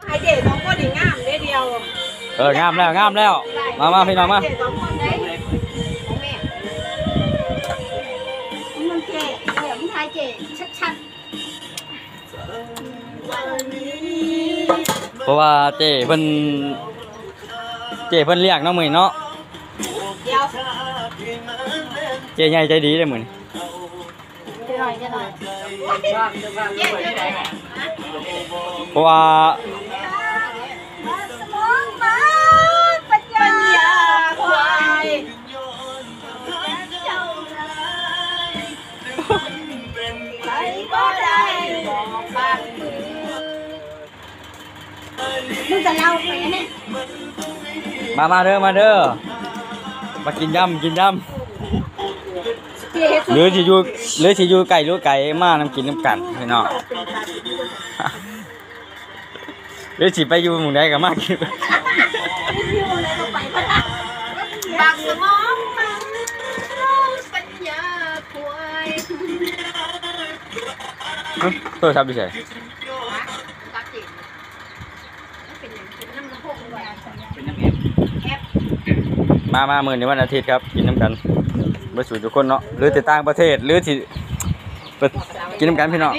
ไอเจ๊สองคนนี่งามเดียวงามแล้วมาพี่น้องมามันเจ๊มันทายเจ๊ชัดเพราะว่าเจ๊เพิ่นเรียกน้องมือเนาะเจ๊ใหญ่ใจดีเลยมือจะหน่อยเพราะว่าปัญญาควายใครก็ได้บอกบ้างมึงจะเล่าไปเนี่ยมาเด้อมากินยำหรือสิอยู่ไก่หรือไก่มาน้ำกินน้ำกันพี่น้องหรือสิไปอยู่หมู่ใดก็มากินบางสมองมันปัญญาควายโทรศัพท์ดิเฉยมามื้อนี้วันอาทิตย์ครับกินน้ำกันไปสู่ทุกคนเนาะหรือติดต่างประเทศหรือที่กินน้ำกันพี่น้อง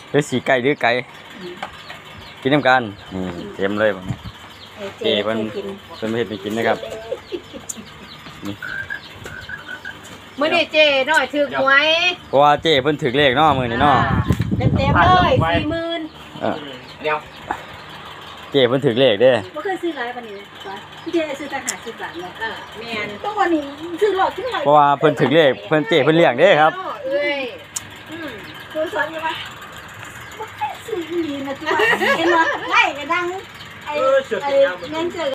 หรือสีไก่หรือไก่กินน้ำกันเต็มเลยผมเจ๊เพิ่นประเทศไปกินนะครับมื้อนี้เจ๊น้อยถือหวยเพราะว่าเจ๊เพิ่นถือเลขเนาะมื้อนี้เนาะเต็มเลย40,000เดี๋ยวเจ๊เพิ่นถือเลขเด้บ่เคยซื้อหลายปานนี้เจ๊ซื้อแต่50 บาทเนาะแม่นต้องวันนี้ซื้อหลอดซื้อหลายเพราะว่าเพิ่นถือเลขเพิ่นเจ๊เพิ่นเลี้ยงเด้ครับเอ้ยตัวสอนอยู่ว่าบ่เคยซื้อดีนะจ๊ะเห็นบ่ไล่ก็ดังไอ้แม่นเจอ